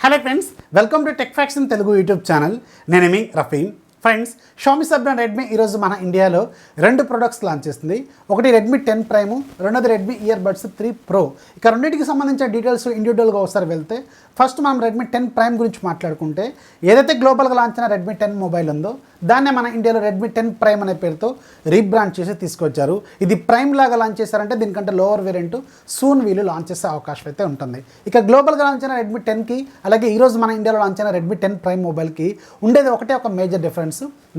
Hello friends, welcome to TechFacts in Telugu YouTube channel. Name TechFactsRafee. Friends Xiaomi sub brand Redmi ఈరోజు మన ఇండియాలో రెండు products launch చేస్తుంది. ఒకటి రెడ్మీ 10 ప్రైమ్, రెండోది రెడ్మీ ఇయర్ బడ్స్ 3 ప్రో. ఇక రెండింటికి సంబంధించిన డీటెయిల్స్ ఇండివిజువల్గా ఒకసారి వెళ్తే ఫస్ట్ మనం రెడ్మీ 10 ప్రైమ్ గురించి మాట్లాడుకుంటే ఏదైతే గ్లోబల్గా లాంచ్ అయిన రెడ్మీ 10 మొబైల్ ఉందో దాన్నే మన ఇండియాలో రెడ్మీ 10 ప్రైమ్ అనే పేరుతో రీబ్రాండ్ చేసి తీసుకొచ్చారు. ఇది ప్రైమ్ లాగా లాంచ్ చేశారంటే దీనికంటే లోవర్ వేరియంట్ సూన్ వీళ్ళు లాంచ్ చేసే అవకాశం అయితే ఉంటుంది. ఇక గ్లోబల్గా లాంచ్ అయిన రెడ్మీ 10కి అలాగే ఈరోజు మన ఇండియాలో లాంచ్ అయిన రెడ్మీ 10 ప్రైమ్ మొబైల్కి ఉండేది ఒక మేజర్ డిఫరెన్స్.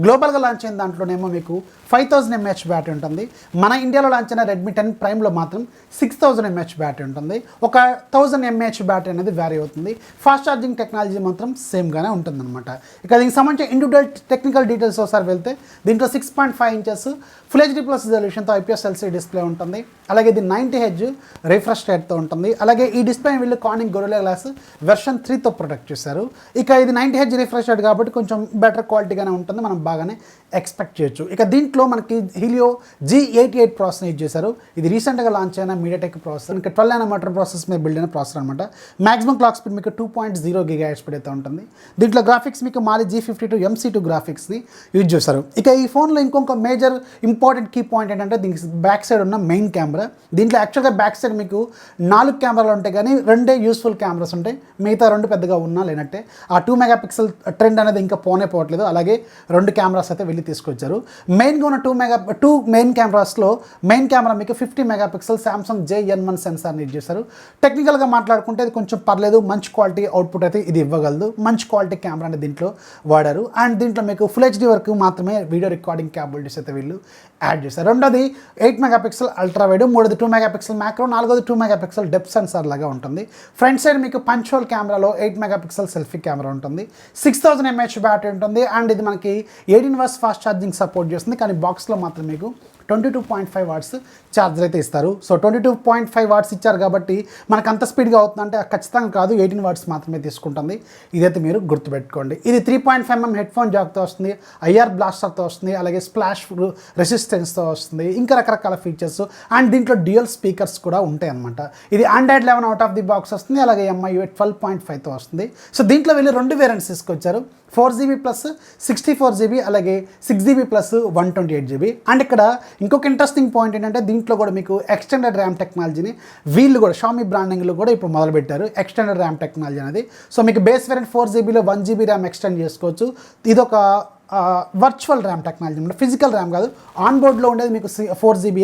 గ్లోబల్గా లాంచ్ అయిన దాంట్లోనేమో మీకు 5000 mAh బ్యాటరీ ఉంటుంది. మన ఇండియాలో లాంచ్ అయిన రెడ్మీ 10 ప్రైమ్లో మాత్రం 6000 mAh బ్యాటరీ ఉంటుంది. 1000 mAh బ్యాటరీ అనేది వ్యారీ అవుతుంది. ఫాస్ట్ ఛార్జింగ్ టెక్నాలజీ మాత్రం సేమ్గానే ఉంటుందన్నమాట. ఇక దీనికి సంబంధించిన ఇండివిజువల్ టెక్నికల్ డీటెయిల్స్ ఒకసారి వెళ్తే దీంట్లో 6.5 ఇంచెస్ ఫుల్ హెచ్డీ ప్లస్ రిజల్యూషన్తో IPS LCD డిస్ప్లే ఉంటుంది. అలాగే ఇది 90Hz రిఫ్రెష్ రేట్తో ఉంటుంది. అలాగే ఈ డిస్ప్లే వీళ్ళు కార్నింగ్ గొరిల్లా గ్లాస్ వెర్షన్ 3తో ప్రొటెక్ట్ చేశారు. ఇక ఇది 90Hz రిఫ్రెష్ రేట్ కాబట్టి కొంచెం బెటర్ క్వాలిటీగానే ఉంటుంది, మనం బాగానే ఎక్స్పెక్ట్ చేయొచ్చు. ఇక దీంట్లో మనకి హీలియో G88 ప్రాసెసర్ యూజ్ చేశారు. ఇది రీసెంట్గా లాంచ్ అయిన మీడియాటెక్ ప్రాసెసర్. ఇంకా 12 nm ప్రాసెస్ మీద బిల్డ్ అయిన ప్రాసెసర్ అనమాట. మాక్సిమం క్లాక్ స్పీడ్ మీకు 2.0 GHz స్పీడ్ అయితే ఉంటుంది. దీంట్లో గ్రాఫిక్స్ మీకు మాలి G52 MC2 గ్రాఫిక్స్ని యూజ్ చేశారు. ఇక ఈ ఫోన్లో ఇంకొక మేజర్ ఇంపార్టెంట్ కీ పాయింట్ ఏంటంటే దీనికి బ్యాక్ సైడ్ ఉన్న మెయిన్ కెమెరా. దీంట్లో యాక్చువల్గా బ్యాక్ సైడ్ మీకు 4 కెమెరాలు ఉంటాయి, కానీ 2 యూస్ఫుల్ కెమెరాస్ ఉంటాయి, మిగతా 2 పెద్దగా ఉన్నా లేనట్టే. ఆ 2 MP ట్రెండ్ అనేది ఇంకా పోవట్లేదు. అలాగే 2 కెమెరాస్ అయితే వెళ్ళి తీసుకొచ్చారు. మెయిన్గా ఉన్న 2 మెయిన్ కెమెరాస్లో మెయిన్ కెమెరా మీకు 50 MP సామ్సంగ్ JN1 సెన్సార్ని యూజ్ చేశారు. టెక్నికల్గా మాట్లాడుకుంటే ఇది కొంచెం పర్లేదు, మంచి క్వాలిటీ అవుట్పుట్ అయితే ఇది ఇవ్వగలదు. మంచి క్వాలిటీ కెమెరా అనేది దీంట్లో వాడారు. అండ్ దీంట్లో మీకు ఫుల్ హెచ్డీ వరకు మాత్రమే వీడియో రికార్డింగ్ క్యాపబిలిటీస్ అయితే వీళ్ళు యాడ్ చేశారు. రెండోది 8 MP అల్ట్రా వైడ్, మూడోది 2 MP మ్యాక్రో, నాలుగోది 2 MP డెప్త్ సెన్సార్ లాగా ఉంటుంది. ఫ్రంట్ సైడ్ మీకు పంచ్ హోల్ కెమెరాలో 8 MP సెల్ఫీ కెమెరా ఉంటుంది. 6000 mAh బ్యాటరీ ఉంటుంది. అండ్ ఇది మనకి 18 watts ఫాస్ట్ ఛార్జింగ్ సపోర్ట్ చేస్తుంది, కానీ బాక్స్లో మాత్రం మీకు 22.5 watts ఛార్జర్ అయితే ఇస్తారు. సో 22.5 watts ఇచ్చారు కాబట్టి మనకు అంత స్పీడ్గా అవుతుందంటే ఖచ్చితంగా కాదు, 18 watts మాత్రమే తీసుకుంటుంది. ఇదైతే మీరు గుర్తుపెట్టుకోండి. ఇది 3.5mm హెడ్ ఫోన్ జాక్తో వస్తుంది, IR బ్లాస్టర్తో వస్తుంది, అలాగే స్ప్లాష్ రెసిస్టెన్స్తో వస్తుంది, ఇంకా రకరకాల ఫీచర్స్. అండ్ దీంట్లో డ్యూయల్ స్పీకర్స్ కూడా ఉంటాయి అనమాట. ఇది Android 11 out of the box వస్తుంది, అలాగే MIUI 12.5తో వస్తుంది. సో దీంట్లో వీళ్ళు 2 వేరియంట్స్ తీసుకొచ్చారు, 4GB ప్లస్ 64GB, అలాగే 6GB ప్లస్ 128GB. అండ్ ఇక్కడ ఇంకొక ఇంట్రెస్టింగ్ పాయింట్ ఏంటంటే దీంట్లో కూడా మీకు ఎక్స్టెండెడ్ ర్యామ్ టెక్నాలజీని వీళ్ళు కూడా షామీ బ్రాండింగ్లో కూడా ఇప్పుడు మొదలుపెట్టారు. ఎక్స్టెండెడ్ ర్యామ్ టెక్నాలజీ అనేది. సో మీకు బేస్ వేరియంట్ 4GBలో 1GB ర్యామ్ ఎక్స్టెండ్ చేసుకోవచ్చు. ఇదొక వర్చువల్ ర్యామ్ టెక్నాలజీ అనమాట, ఫిజికల్ ర్యామ్ కాదు. ఆన్ బోర్డ్లో ఉండేది మీకు 4GB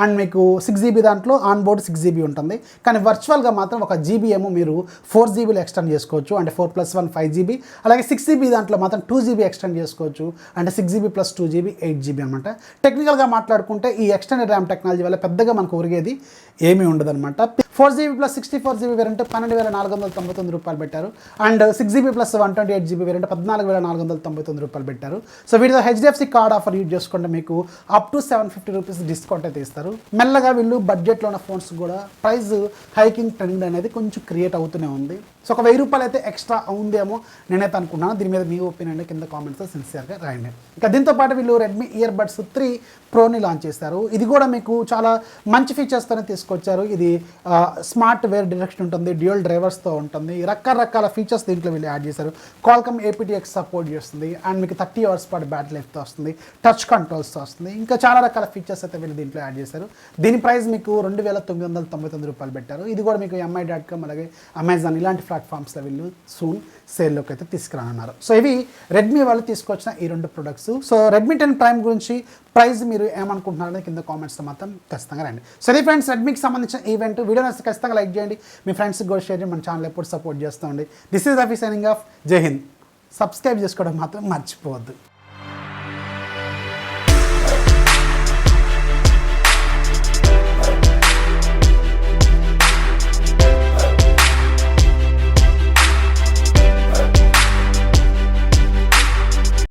అండ్ మీకు 6GB దాంట్లో ఆన్ బోర్డ్ 6GB ఉంటుంది, కానీ వర్చువల్గా మాత్రం 1GB ఏమో మీరు 4GBలో ఎక్స్టెండ్ చేసుకోవచ్చు, అంటే 4+1 5GB. అలాగే 6GB దాంట్లో మాత్రం 2GB ఎక్స్టెండ్ చేసుకోవచ్చు, అంటే 6GB ప్లస్ 2GB 8GB అనమాట. టెక్నికల్గా మాట్లాడుకుంటే ఈ ఎక్స్టెండెడ్ ర్యామ్ టెక్నాలజీ వల్ల పెద్దగా మనకు ఒరిగేది ఏమీ ఉండదన్నమాట. 4GB ప్లస్ 64GB వేరియంట్ 12,499 రూపాయలు పెట్టారు. And 6GB plus 128GB variant 14,499 రూపాయలు పెట్టారు. సో వీటితో HDFC కార్డ్ ఆఫర్ యూజ్ చేసుకుంటే మీకు అప్ టు 750 రూపీస్ డిస్కౌంట్ అయితే ఇస్తారు. మెల్లగా వీళ్ళు బడ్జెట్లో ఉన్న ఫోన్స్ కూడా ప్రైస్ హైకింగ్ ట్రెండ్ అనేది కొంచెం క్రియేట్ అవుతూనే ఉంది. సో ఒక 1000 రూపాయలు అయితే ఎక్స్ట్రా ఉందేమో నేనైతే అనుకున్నాను. దీని మీద మీ ఒపీనియన్ కింద కామెంట్స్ సిన్సియర్గా రాయండి. ఇక దీంతో పాటు వీళ్ళు రెడ్మీ ఇయర్ బడ్స్ 3 ప్రోని లాంచ్ చేస్తారు. ఇది కూడా మీకు చాలా మంచి ఫీచర్స్తోనే తీసుకొచ్చారు. ఇది స్మార్ట్ వేర్ డిరెక్షన్ ఉంటుంది, డ్యూయల్ డ్రైవర్స్తో ఉంటుంది, రకరకాల ఫీచర్స్ దీంట్లో వీళ్ళు యాడ్ చేశారు. Qualcomm aptX సపోర్ట్ చేస్తుంది. అండ్ మీకు 30 hours పాటు బ్యాటరీ లైఫ్తో వస్తుంది, టచ్ కంట్రోల్స్తో వస్తుంది, ఇంకా చాలా రకాల ఫీచర్స్ అయితే వీళ్ళు దీంట్లో యాడ్ చేశారు. దీని ప్రైస్ మీకు 2,999 రూపాయలు పెట్టారు. ఇది కూడా మీకు MI.com అలాగే అమెజాన్ ఇలాంటి ప్లాట్ఫామ్స్లో వీళ్ళు సూన్ సేల్లోకి అయితే తీసుకురానున్నారు. సో ఇవి రెడ్మీ వాళ్ళు తీసుకొచ్చిన ఈ 2 ప్రొడక్ట్స్. సో రెడ్మీ 10 ప్రైమ్ గురించి ప్రైస్ మీరు ఏమనుకుంటున్నారని కింద కామెంట్స్లో మాత్రం ఖచ్చితంగా రండి. సరే ఫ్రెండ్స్, రెడ్మీకి సంబంధించిన ఈవెంట్ వీడియో నచ్చితే ఖచ్చితంగా లైక్ చేయండి, మీ ఫ్రెండ్స్కి కూడా షేర్ చేయండి, మన ఛానల్ ఎప్పుడు సపోర్ట్ చేస్తూ ఉండి. This is Rafi signing off. జై హింద్. సబ్స్క్రైబ్ చేసుకోవడం మాత్రం మర్చిపోవద్దు.